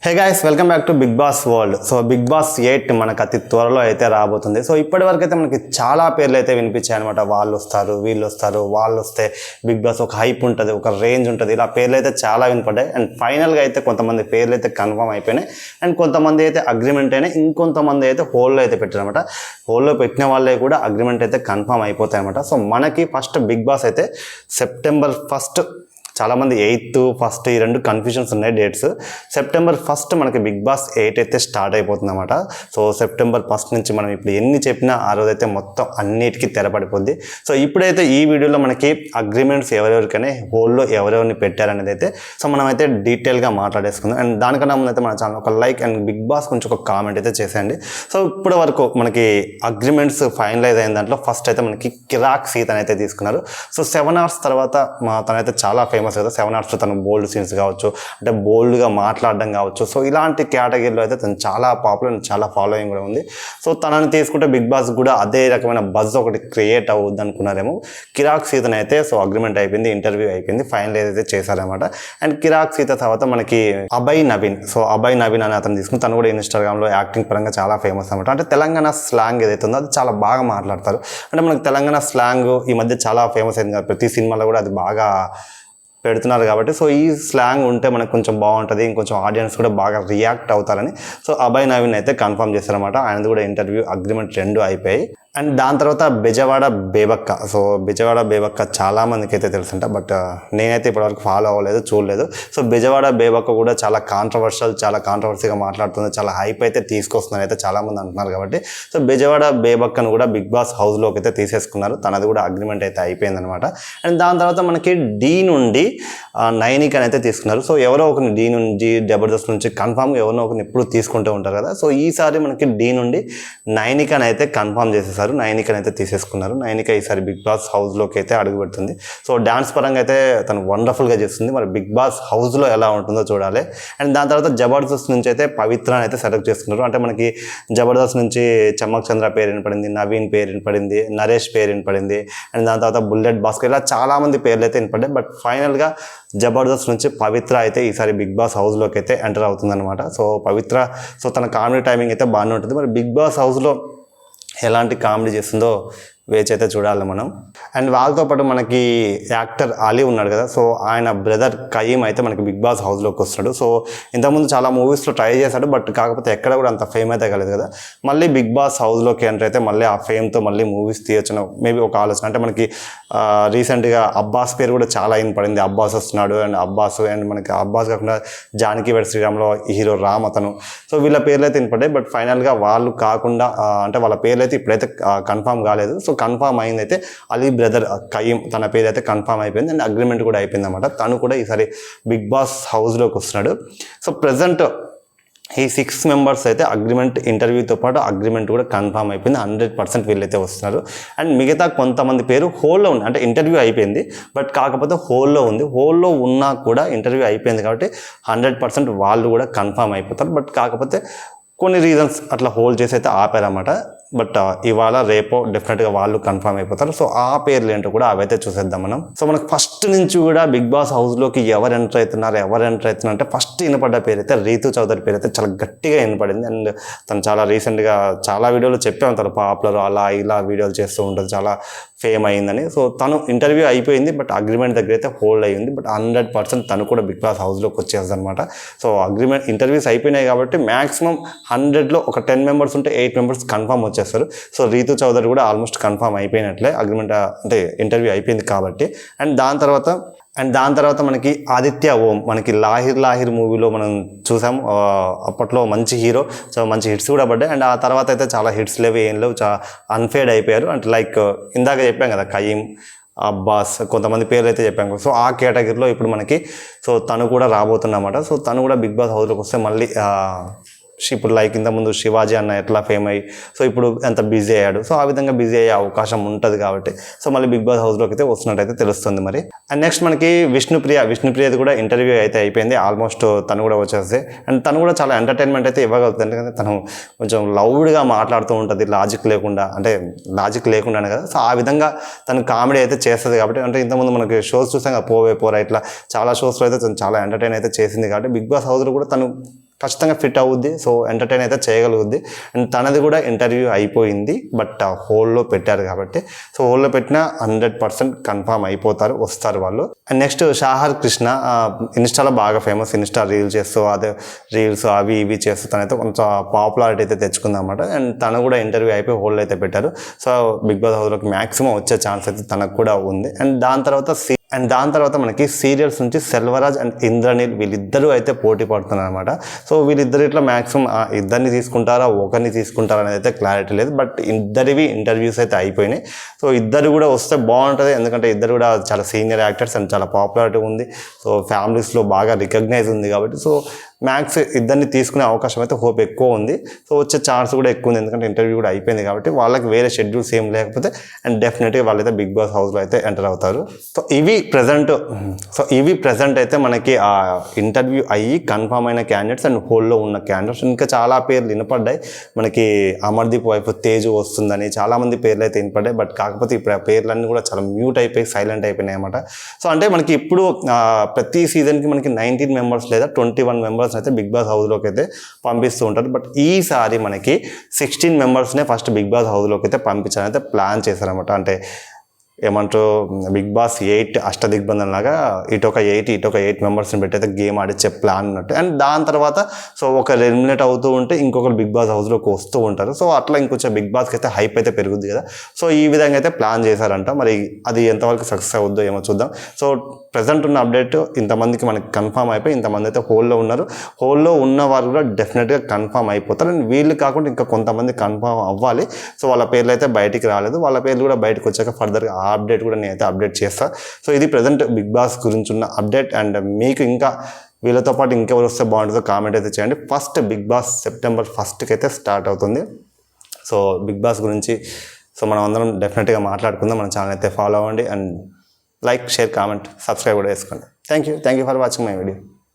Hey guys, welcome back to Bigg Boss world. So Bigg Boss 8 మనకు అతి త్వరలో అయితే రాబోతుంది. సో ఇప్పటి వరకు అయితే మనకి చాలా పేర్లు అయితే వినిపించాయి అనమాట. వాళ్ళు వస్తారు, వీళ్ళు వస్తారు, వాళ్ళు వస్తే బిగ్ బాస్ ఒక హైప్ ఉంటుంది, ఒక రేంజ్ ఉంటుంది, ఇలా పేర్లు అయితే చాలా వినపడ్డాయి. అండ్ ఫైనల్గా అయితే కొంతమంది పేర్లు అయితే కన్ఫర్మ్ అయిపోయినాయి. అండ్ కొంతమంది అయితే అగ్రిమెంట్ అయినాయి, ఇంకొంతమంది అయితే హోల్లో అయితే పెట్టారనమాట. హోల్లో పెట్టిన వాళ్ళే కూడా అగ్రిమెంట్ అయితే కన్ఫర్మ్ అయిపోతాయి అనమాట. సో మనకి ఫస్ట్ బిగ్ బాస్ అయితే సెప్టెంబర్ 1 చాలామంది 8th 1 ఈ రెండు కన్ఫ్యూజన్స్ ఉన్నాయి డేట్స్. సెప్టెంబర్ 1 మనకి బిగ్ బాస్ 8 అయితే స్టార్ట్ అయిపోతుంది అన్నమాట. సో సెప్టెంబర్ 1 నుంచి మనం ఇప్పుడు ఎన్ని చెప్పినా ఆ రోజైతే మొత్తం అన్నిటికీ తెరపడిపోద్ది. సో ఇప్పుడైతే ఈ వీడియోలో మనకి అగ్రిమెంట్స్ ఎవరెవరికైనా హోల్లో ఎవరెవరిని పెట్టారనేది అయితే సో మనమైతే డీటెయిల్గా మాట్లాడేసుకుందాం. అండ్ దానికన్నా ముందు అయితే మన ఛానల్ ఒక లైక్ అండ్ బిగ్ బాస్ కొంచెం ఒక కామెంట్ అయితే చేసేయండి. సో ఇప్పటి వరకు మనకి అగ్రిమెంట్స్ ఫైనలైజ్ అయిన దాంట్లో ఫస్ట్ అయితే మనకి కిరాక్ సీతని అయితే తీసుకున్నారు. సో 7 hours తర్వాత తనైతే చాలా ఫేమస్ కదా. 7 hours తను బోల్డ్ సీన్స్ కావచ్చు, అంటే బోల్డ్గా మాట్లాడడం కావచ్చు. సో ఇలాంటి కేటగిరీలో అయితే తను చాలా పాపులర్ అండ్ చాలా ఫాలోయింగ్ కూడా ఉంది. సో తనని తీసుకుంటే బిగ్ బాస్ కూడా అదే రకమైన బజ్ ఒకటి క్రియేట్ అవుద్ది అనుకున్నారేమో. కిరాక్ సీతని అయితే సో అగ్రిమెంట్ అయిపోయింది, ఇంటర్వ్యూ అయిపోయింది, ఫైనలైజ్ అయితే చేశారనమాట. అండ్ కిరాక్ సీత తర్వాత మనకి అభయ్ నవీన్. సో అభయ్ నవీన్ అని అతను తీసుకుని తను కూడా ఇన్స్టాగ్రామ్లో యాక్టింగ్ పరంగా చాలా ఫేమస్ అనమాట. అంటే తెలంగాణ స్లాంగ్ ఏదైతే ఉందో అది చాలా బాగా మాట్లాడతారు. అంటే మనకి తెలంగాణ స్లాంగ్ ఈ మధ్య చాలా ఫేమస్ అయింది కదా, ప్రతి సినిమాలో కూడా అది బాగా పెడుతున్నారు కాబట్టి సో ఈ స్లాంగ్ ఉంటే మనకు కొంచెం బాగుంటుంది, ఇంకొంచెం ఆడియన్స్ కూడా బాగా రియాక్ట్ అవుతారని సో అభయ్ నవీన్ అయితే కన్ఫర్మ్ చేశారనమాట. ఆయనది కూడా ఇంటర్వ్యూ అగ్రిమెంట్ 2 అయిపోయాయి. అండ్ దాని తర్వాత బెజవాడ బేబక్క. సో బెజవాడ బేబక్క చాలామందికి అయితే తెలుసుంట, బట్ నేనైతే ఇప్పటివరకు ఫాలో అవ్వలేదు, చూడలేదు. సో బెజవాడ బేబక్క కూడా చాలా కాంట్రవర్సీగా మాట్లాడుతుంది, చాలా హైప్ అయితే తీసుకొస్తుందని అయితే చాలామంది అంటున్నారు కాబట్టి సో బెజవాడ బేబక్కను కూడా బిగ్ బాస్ హౌస్లోకి అయితే తీసేసుకున్నారు. తనది కూడా అగ్రిమెంట్ అయితే అయిపోయిందనమాట. అండ్ దాని తర్వాత మనకి డి నుండి నైనికని అయితే తీసుకున్నారు. సో ఎవరో ఒకరిని డి నుంచి జబర్దస్త్ నుంచి కన్ఫామ్గా ఎవరినో ఒకరిని ఎప్పుడు తీసుకుంటూ ఉంటారు కదా. సో ఈసారి మనకి డి నుండి నైనికని అయితే కన్ఫామ్ చేసేసారు. నైనికని అయితే తీసేసుకున్నారు. నైనిక ఈసారి బిగ్ బాస్ హౌస్లోకి అయితే అడుగు పెడుతుంది. సో డాన్స్ పరంగా అయితే తను వండర్ఫుల్గా చేస్తుంది. మరి బిగ్ బాస్ హౌస్లో ఎలా ఉంటుందో చూడాలి. అండ్ దాని తర్వాత జబర్దస్త్ నుంచి అయితే పవిత్రని అయితే సెలెక్ట్ చేసుకున్నారు. అంటే మనకి జబర్దస్త్ నుంచి చమ్మక్ చంద్ర పేరు వినపడింది, నవీన్ పేరు వినపడింది, నరేష్ పేరు వినపడింది, అండ్ దాని తర్వాత బుల్లెట్ భాస్కర్, ఇలా చాలామంది పేర్లు అయితే వినపడ్డాయి. బట్ ఫైనల్గా జబర్దస్త్ నుంచి పవిత్ర అయితే ఈసారి బిగ్ బాస్ హౌస్లోకి అయితే ఎంటర్ అవుతుందన్నమాట. సో పవిత్ర సో తన కామెడీ టైమింగ్ అయితే బాగానే ఉంటుంది. మరి బిగ్ బాస్ హౌస్లో ఎలాంటి కామెడీ చేస్తుందో వేచి అయితే చూడాలి మనం. అండ్ వాళ్ళతో పాటు మనకి యాక్టర్ అలీ ఉన్నాడు కదా, సో ఆయన బ్రదర్ కయీం అయితే మనకి బిగ్ బాస్ హౌస్లోకి వస్తున్నాడు. సో ఇంతకుముందు చాలా మూవీస్లో ట్రై చేశాడు, బట్ కాకపోతే ఎక్కడ కూడా అంత ఫేమ్ అయితే కాలేదు కదా. మళ్ళీ బిగ్ బాస్ హౌస్లోకి ఎంటర్ అయితే మళ్ళీ ఆ ఫేమ్తో మళ్ళీ మూవీస్ తీయొచ్చిన మేబీ ఒక ఆలోచన. అంటే మనకి రీసెంట్గా అబ్బాస్ పేరు కూడా చాలా పడింది. అబ్బాస్ వస్తున్నాడు, అండ్ అబ్బాస్, అండ్ మనకి అబ్బాస్ కాకుండా జానకి వెడ్ శ్రీరామ్లో హీరో రామ్ అతను. సో వీళ్ళ పేర్లు అయితే వినపడ్డాయి. బట్ ఫైనల్గా వాళ్ళు కాకుండా అంటే వాళ్ళ పేర్లు అయితే ఇప్పుడైతే కన్ఫామ్ కాలేదు. సో కన్ఫామ్ అయింది అయితే అలీ బ్రదర్ కయీం, తన పేరు అయితే కన్ఫామ్ అయిపోయింది. అండ్ అగ్రిమెంట్ కూడా అయిపోయింది అనమాట. తను కూడా ఈసారి బిగ్ బాస్ హౌస్లోకి వస్తున్నాడు. సో ప్రజెంట్ ఈ 6 members అయితే అగ్రిమెంట్ ఇంటర్వ్యూతో పాటు అగ్రిమెంట్ కూడా కన్ఫామ్ అయిపోయింది. 100% వీళ్ళైతే వస్తున్నారు. అండ్ మిగతా కొంతమంది పేరు హోల్లో ఉంది. అంటే ఇంటర్వ్యూ అయిపోయింది, బట్ కాకపోతే హోల్లో ఉంది. హోల్లో ఉన్నా కూడా ఇంటర్వ్యూ అయిపోయింది కాబట్టి 100% వాళ్ళు కూడా కన్ఫామ్ అయిపోతారు. బట్ కాకపోతే కొన్ని రీజన్స్ అట్లా హోల్డ్ చేసి అయితే ఆపారన్నమాట. బట్ ఇవాళ రేపో డెఫినెట్గా వాళ్ళు కన్ఫర్మ్ అయిపోతారు. సో ఆ పేర్లు ఏంటో కూడా అవైతే చూసేద్దాం మనం. సో మనకు ఫస్ట్ నుంచి కూడా బిగ్ బాస్ హౌస్లోకి ఎవరు ఎంటర్ అవుతున్నారు అంటే ఫస్ట్ వినపడ్డ పేరు అయితే రీతు చౌదరి పేరు అయితే చాలా గట్టిగా వినపడింది. అండ్ తను చాలా రీసెంట్గా చాలా వీడియోలు చెప్పే ఉంటారు, పాపులర్ అలా ఇలా వీడియోలు చేస్తూ ఉంటుంది, చాలా ఫేమ్ అయ్యిందని. సో తను ఇంటర్వ్యూ అయిపోయింది, బట్ అగ్రిమెంట్ దగ్గర అయితే హోల్డ్ అయ్యింది. బట్ 100% తను కూడా బిగ్ బాస్ హౌస్లోకి వచ్చేస్తుంది అనమాట. సో అగ్రిమెంట్ ఇంటర్వ్యూస్ అయిపోయినాయి కాబట్టి మ్యాక్సిమం 100లో ఒక 10 members ఉంటే 8 members కన్ఫామ్ వచ్చేస్తారు. సో రీతు చౌదరి కూడా ఆల్మోస్ట్ కన్ఫామ్ అయిపోయినట్లే, అగ్రిమెంట్ అంటే ఇంటర్వ్యూ అయిపోయింది కాబట్టి. అండ్ దాని తర్వాత మనకి ఆదిత్య ఓం, మనకి లాహిర్ మూవీలో మనం చూసాం. అప్పట్లో మంచి హీరో, సో మంచి హిట్స్ కూడా పడ్డాయి. అండ్ ఆ తర్వాత అయితే చాలా హిట్స్ లేవు, ఏం లేవు, చాలా అన్ఫేడ్ అయిపోయారు. అంటే లైక్ ఇందాక చెప్పాం కదా కయీం, అబ్బాస్, కొంతమంది పేర్లు అయితే చెప్పాం. సో ఆ కేటగిరీలో ఇప్పుడు మనకి సో తను కూడా రాబోతున్నమాట. సో తను కూడా బిగ్ బాస్ హౌస్లోకి వస్తే మళ్ళీ ఇప్పుడు లైక్ ఇంతకుముందు శివాజీ అన్న ఎట్లా ఫేమ్ అయ్యి సో ఇప్పుడు ఎంత బిజీ అయ్యాడు, సో ఆ విధంగా బిజీ అయ్యే అవకాశం ఉంటుంది కాబట్టి సో మళ్ళీ బిగ్ బాస్ హౌస్లోకి అయితే వస్తున్నట్టయితే తెలుస్తుంది మరి. అండ్ నెక్స్ట్ మనకి విష్ణుప్రియది కూడా ఇంటర్వ్యూ అయితే అయిపోయింది ఆల్మోస్ట్. తను కూడా వచ్చేస్తే అండ్ తను కూడా చాలా ఎంటర్టైన్మెంట్ అయితే ఇవ్వగలుగుతుంది. ఎందుకంటే తను కొంచెం లౌడ్గా మాట్లాడుతూ ఉంటుంది, లాజిక్ లేకుండానే కదా. సో ఆ విధంగా తను కామెడీ అయితే చేస్తుంది కాబట్టి. అంటే ఇంతకుముందు మనకి షోస్ చూసాం కదా, పోరా ఇట్లా చాలా షోస్లో అయితే తను చాలా ఎంటర్టైన్ అయితే చేసింది కాబట్టి బిగ్ బాస్ హౌస్లో కూడా తను ఖచ్చితంగా ఫిట్ అవుద్ది. సో ఎంటర్టైన్ అయితే చేయగలుగుద్ది. అండ్ తనది కూడా ఇంటర్వ్యూ అయిపోయింది, బట్ హోల్డ్లో పెట్టారు కాబట్టి సో హోల్డ్లో పెట్టినా 100% కన్ఫామ్ అయిపోతారు, వస్తారు వాళ్ళు. అండ్ నెక్స్ట్ షాహర్ కృష్ణ ఇన్స్టాలో బాగా ఫేమస్, ఇన్స్టా రీల్స్ చేస్తూ అదే రీల్స్ అవి ఇవి చేస్తూ తనైతే కొంచెం పాపులారిటీ అయితే తెచ్చుకుందన్నమాట. అండ్ తను కూడా ఇంటర్వ్యూ అయిపోయి హోల్డ్ అయితే పెట్టారు. సో బిగ్ బాస్ హౌస్లోకి మ్యాక్సిమం వచ్చే ఛాన్స్ అయితే తనకు కూడా ఉంది. అండ్ దాని తర్వాత మనకి సీరియల్స్ నుంచి సెల్వరాజ్ అండ్ ఇంద్రనీల్ వీళ్ళిద్దరూ అయితే పోటీ పడుతున్నారు అనమాట. సో వీళ్ళిద్దరు ఇట్లా మ్యాక్సిమం ఇద్దరిని తీసుకుంటారా ఒకరిని తీసుకుంటారా అనేది అయితే క్లారిటీ లేదు. బట్ ఇద్దరివి ఇంటర్వ్యూస్ అయితే అయిపోయినాయి. సో ఇద్దరు కూడా వస్తే బాగుంటుంది, ఎందుకంటే ఇద్దరు కూడా చాలా సీనియర్ యాక్టర్స్ అండ్ చాలా పాపులారిటీ ఉంది. సో ఫ్యామిలీస్లో బాగా రికగ్నైజ్ ఉంది కాబట్టి సో మ్యాక్స్ ఇద్దరిని తీసుకునే అవకాశం అయితే హోప్ ఎక్కువ ఉంది. సో వచ్చే ఛాన్స్ కూడా ఎక్కువ ఉంది, ఎందుకంటే ఇంటర్వ్యూ కూడా అయిపోయింది కాబట్టి వాళ్ళకి వేరే షెడ్యూల్స్ ఏం లేకపోతే అండ్ డెఫినెట్గా వాళ్ళైతే బిగ్ బాస్ హౌస్లో అయితే ఎంటర్ అవుతారు. సో ఇవి ప్రజెంట్ అయితే మనకి ఆ ఇంటర్వ్యూ అయ్యి కన్ఫామ్ అయిన క్యాండిడేట్స్ అండ్ హోల్డ్లో ఉన్న క్యాండిడేట్స్. ఇంకా చాలా పేర్లు వినపడ్డాయి మనకి. అమర్దీప్ వైపు తేజు వస్తుందని చాలామంది పేర్లు అయితే వినపడ్డాయి. బట్ కాకపోతే ఇప్పుడు ఆ పేర్లన్నీ కూడా చాలా మ్యూట్ అయిపోయి సైలెంట్ అయిపోయినాయి అన్నమాట. సో అంటే మనకి ఇప్పుడు ప్రతి సీజన్కి మనకి 19 మెంబర్స్ లేదా 21 మెంబర్స్ అయితే బిగ్ బాస్ హౌస్లోకి అయితే పంపిస్తూ ఉంటారు. బట్ ఈసారి మనకి 16 మెంబర్స్నే ఫస్ట్ బిగ్ బాస్ హౌస్లోకి అయితే పంపించాలని అయితే ప్లాన్ చేశారనమాట. అంటే ఏమంటారు, బిగ్ బాస్ 8 అష్టదిగ్బంధం లాగా ఇటు ఒక 8 మెంబర్స్ని పెట్టి అయితే గేమ్ ఆడిచ్చే ప్లాన్ ఉన్నట్టు. అండ్ దాని తర్వాత సో ఒకరు ఎలిమినేట్ అవుతూ ఉంటే ఇంకొకరు బిగ్ బాస్ హౌస్లోకి వస్తూ ఉంటారు. సో అట్లా ఇంకొంచెం బిగ్ బాస్కి అయితే హైప్ అయితే పెరుగుద్ది కదా. సో ఈ విధంగా అయితే ప్లాన్ చేశారంట. మరి అది ఎంతవరకు సక్సెస్ అవుద్దో ఏమో చూద్దాం. సో ప్రజెంట్ ఉన్న అప్డేట్ ఇంతమందికి మనకి కన్ఫామ్ అయిపోయి ఇంతమంది అయితే హోల్డ్లో ఉన్నారు. హోల్డ్లో ఉన్న వారు కూడా డెఫినెట్గా కన్ఫామ్ అయిపోతారు. అండ్ వీళ్ళు కాకుండా ఇంకా కొంతమంది కన్ఫామ్ అవ్వాలి. సో వాళ్ళ పేర్లు అయితే బయటికి రాలేదు. వాళ్ళ పేర్లు కూడా బయటకు వచ్చాక ఫర్దర్గా ఆ అప్డేట్ కూడా నేనైతే అప్డేట్ చేస్తాను. సో ఇది ప్రజెంట్ బిగ్ బాస్ గురించి ఉన్న అప్డేట్. అండ్ మీకు ఇంకా వీళ్ళతో పాటు ఇంకెవరు వస్తే బాగుంటుందో కామెంట్ అయితే చేయండి. First big boss September 1st అయితే స్టార్ట్ అవుతుంది. సో బిగ్ బాస్ గురించి సో మనం అందరం డెఫినెట్గా మాట్లాడుకుందాం. మన ఛానల్ అయితే ఫాలో అవ్వండి and like, share, comment, subscribe కూడా చేసుకోండి. Thank you for watching my video.